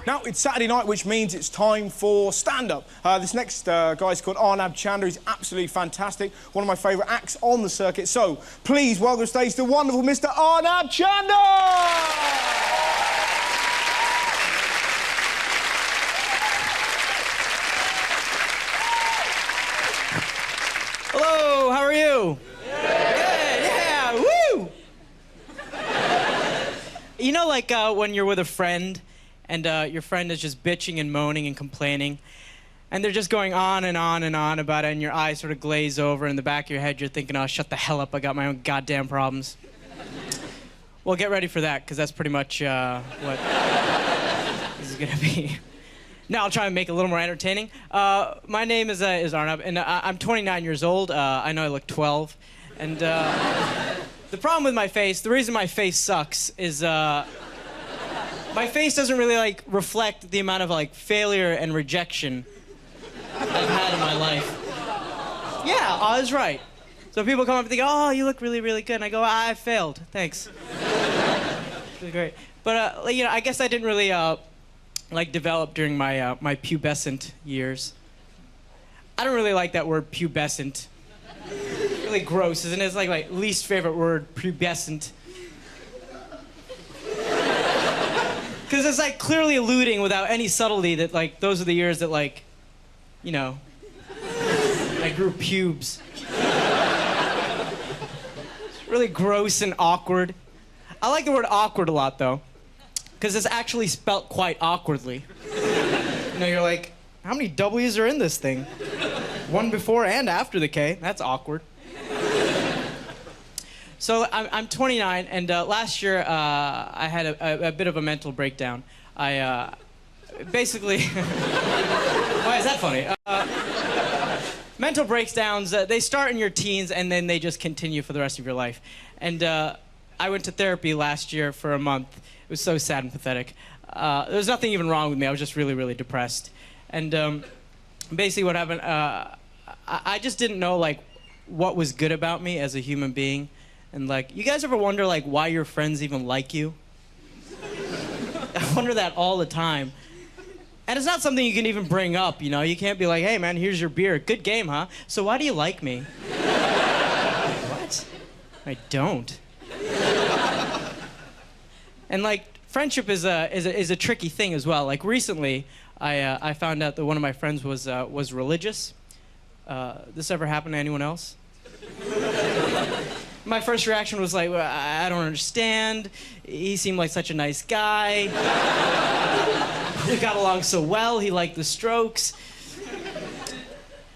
Now, it's Saturday night, which means it's time for stand-up. This next guy's called Arnab Chanda. He's absolutely fantastic. One of my favourite acts on the circuit. So, please welcome to stage the wonderful Mr. Arnab Chanda! Hello, how are you? Good, yeah, woo! You know, like when you're with a friend and your friend is just bitching and moaning and complaining, and they're just going on and on and on about it, and your eyes sort of glaze over, and in the back of your head you're thinking, oh, shut the hell up, I got my own goddamn problems. Well, get ready for that, because that's pretty much what this is gonna be. Now I'll try and make it a little more entertaining. My name is Arnab, and I'm 29 years old. I know I look 12. And the problem with my face, the reason my face sucks is my face doesn't really, like, reflect the amount of, like, failure and rejection I've had in my life. Yeah, I was right. So people come up and think, oh, you look really, really good. And I go, I failed. Thanks. Really great. But, you know, I guess I didn't really... like developed during my my pubescent years. I don't really like that word pubescent. Really gross, isn't it? It's like my least favorite word, pubescent. Because it's like clearly alluding without any subtlety that like those are the years that like, you know, I grew pubes. It's really gross and awkward. I like the word awkward a lot though. Because it's actually spelt quite awkwardly. You know, you're like, how many W's are in this thing? One before and after the K. That's awkward. So I'm 29, and last year I had a bit of a mental breakdown. I basically... Why is that funny? Mental breakdowns, they start in your teens, and then they just continue for the rest of your life. And I went to therapy last year for a month. It was so sad and pathetic. There was nothing even wrong with me. I was just really, really depressed. And basically what happened, I just didn't know, like, what was good about me as a human being. And, like, you guys ever wonder, like, why your friends even like you? I wonder that all the time. And it's not something you can even bring up, you know? You can't be like, hey, man, here's your beer. Good game, huh? So why do you like me? What? I don't. And like friendship is a tricky thing as well. Like recently, I found out that one of my friends was religious. This ever happened to anyone else? My first reaction was like, well, I don't understand. He seemed like such a nice guy. We got along so well. He liked the Strokes.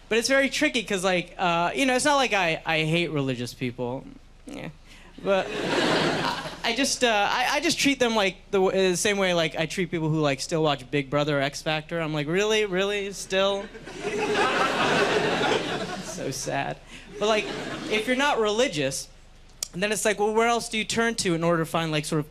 But it's very tricky because, like, you know, it's not like I hate religious people. Yeah. But I just treat them like the same way like I treat people who like still watch Big Brother or X Factor. I'm like, really, still? So sad. But like, if you're not religious, then it's like, well, where else do you turn to in order to find like sort of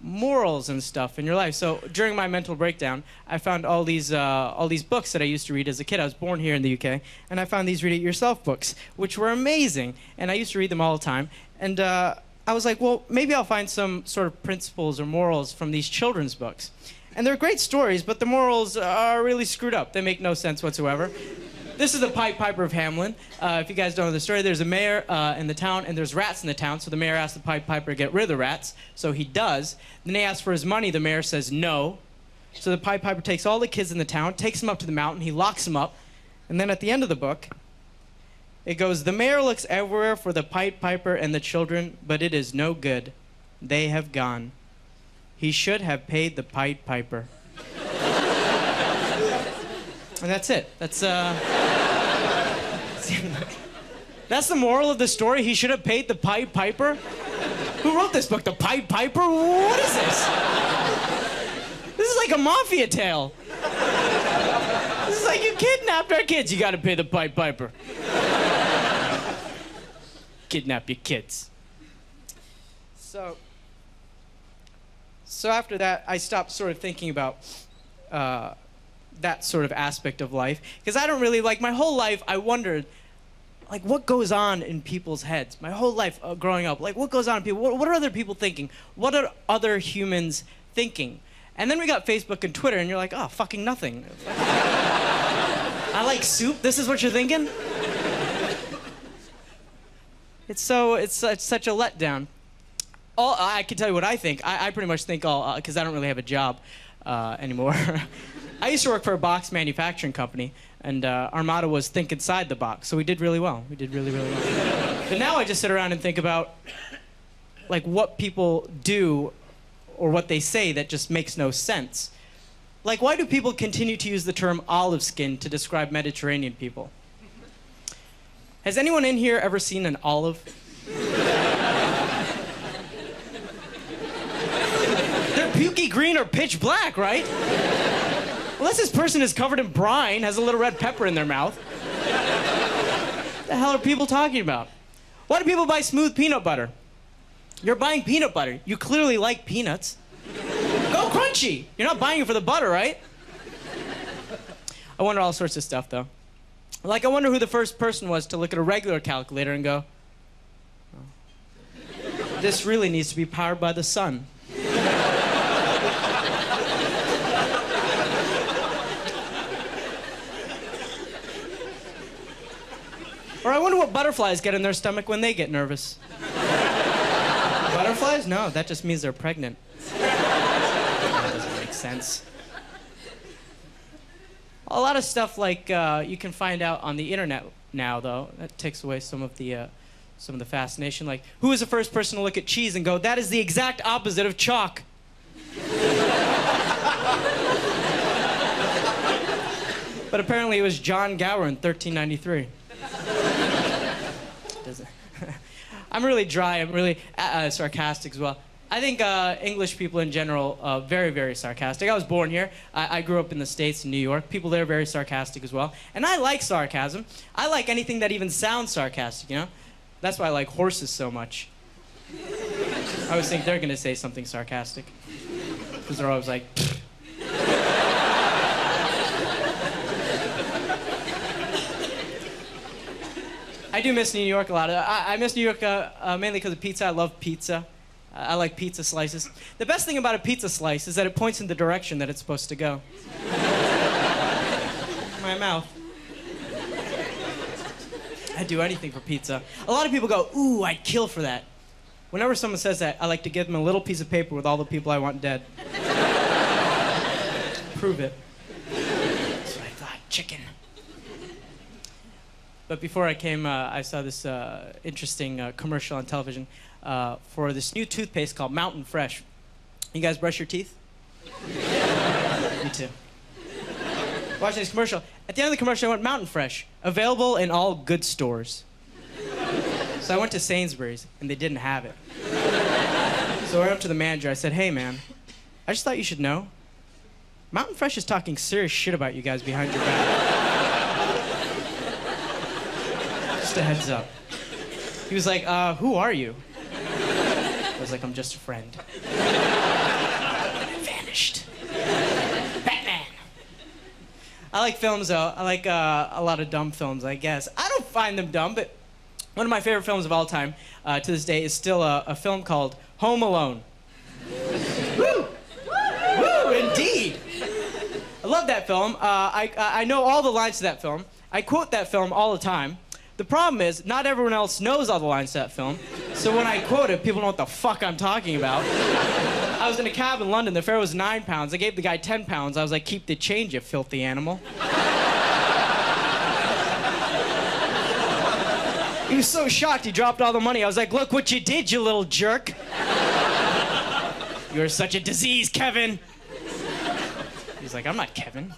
morals and stuff in your life? So during my mental breakdown, I found all these books that I used to read as a kid. I was born here in the UK, and I found these Read It Yourself books, which were amazing, and I used to read them all the time. And I was like, well, maybe I'll find some sort of principles or morals from these children's books. And they're great stories, but the morals are really screwed up. They make no sense whatsoever. This is the Pied Piper of Hamelin. If you guys don't know the story, there's a mayor in the town, and there's rats in the town, so the mayor asks the Pied Piper to get rid of the rats, so he does. Then they ask for his money, the mayor says no. So the Pied Piper takes all the kids in the town, takes them up to the mountain, he locks them up, and then at the end of the book, it goes, the mayor looks everywhere for the Pied Piper and the children, but it is no good. They have gone. He should have paid the Pied Piper. And that's it. That's the moral of the story. He should have paid the Pied Piper. Who wrote this book? The Pied Piper? What is this? This is like a mafia tale. This is like you kidnapped our kids. You got to pay the Pied Piper. Kidnap your kids. So after that, I stopped sort of thinking about that sort of aspect of life. Because I don't really, like, my whole life, I wondered, like, what goes on in people's heads? My whole life growing up, like, what goes on in people? What are other people thinking? What are other humans thinking? And then we got Facebook and Twitter, and you're like, oh, fucking nothing. I like soup? This is what you're thinking? It's such a letdown. I can tell you what I think. I pretty much think because I don't really have a job anymore. I used to work for a box manufacturing company, and our motto was think inside the box. So we did really well. We did really, really well. But now I just sit around and think about like what people do or what they say that just makes no sense. Like, why do people continue to use the term olive skin to describe Mediterranean people? Has anyone in here ever seen an olive? They're pukey green or pitch black, right? Unless this person is covered in brine, has a little red pepper in their mouth. What the hell are people talking about? Why do people buy smooth peanut butter? You're buying peanut butter. You clearly like peanuts. Go crunchy. You're not buying it for the butter, right? I wonder all sorts of stuff, though. Like, I wonder who the first person was to look at a regular calculator and go, oh, this really needs to be powered by the sun. Or I wonder what butterflies get in their stomach when they get nervous. Butterflies? No, that just means they're pregnant. That doesn't make sense. A lot of stuff like you can find out on the internet now, though. That takes away some of the fascination. Like, who was the first person to look at cheese and go, that is the exact opposite of chalk? But apparently it was John Gower in 1393. I'm really dry. I'm really sarcastic as well. I think English people in general are very, very sarcastic. I was born here. I grew up in the States, in New York. People there are very sarcastic as well. And I like sarcasm. I like anything that even sounds sarcastic, you know? That's why I like horses so much. I always think they're going to say something sarcastic. Because they're always like, pfft. I do miss New York a lot. I miss New York mainly because of pizza. I love pizza. I like pizza slices. The best thing about a pizza slice is that it points in the direction that it's supposed to go. My mouth. I'd do anything for pizza. A lot of people go, ooh, I'd kill for that. Whenever someone says that, I like to give them a little piece of paper with all the people I want dead. Prove it. That's what I thought, chicken. But before I came, I saw this interesting commercial on television for this new toothpaste called Mountain Fresh. You guys brush your teeth? Me too. Watching this commercial. At the end of the commercial, I went, Mountain Fresh, available in all good stores. So I went to Sainsbury's, and they didn't have it. So I went up to the manager. I said, hey, man, I just thought you should know. Mountain Fresh is talking serious shit about you guys behind your back. Just a heads up. He was like, who are you? I was like, I'm just a friend. And it vanished. Batman. I like films, though. I like a lot of dumb films, I guess. I don't find them dumb, but one of my favorite films of all time to this day is still a film called Home Alone. Woo! Woo, indeed! I love that film. I know all the lines to that film. I quote that film all the time. The problem is, not everyone else knows all the lines to that film, so when I quote it, people know what the fuck I'm talking about. I was in a cab in London, the fare was £9. I gave the guy £10. I was like, keep the change, you filthy animal. He was so shocked, he dropped all the money. I was like, look what you did, you little jerk. You're such a disease, Kevin. He's like, I'm not Kevin.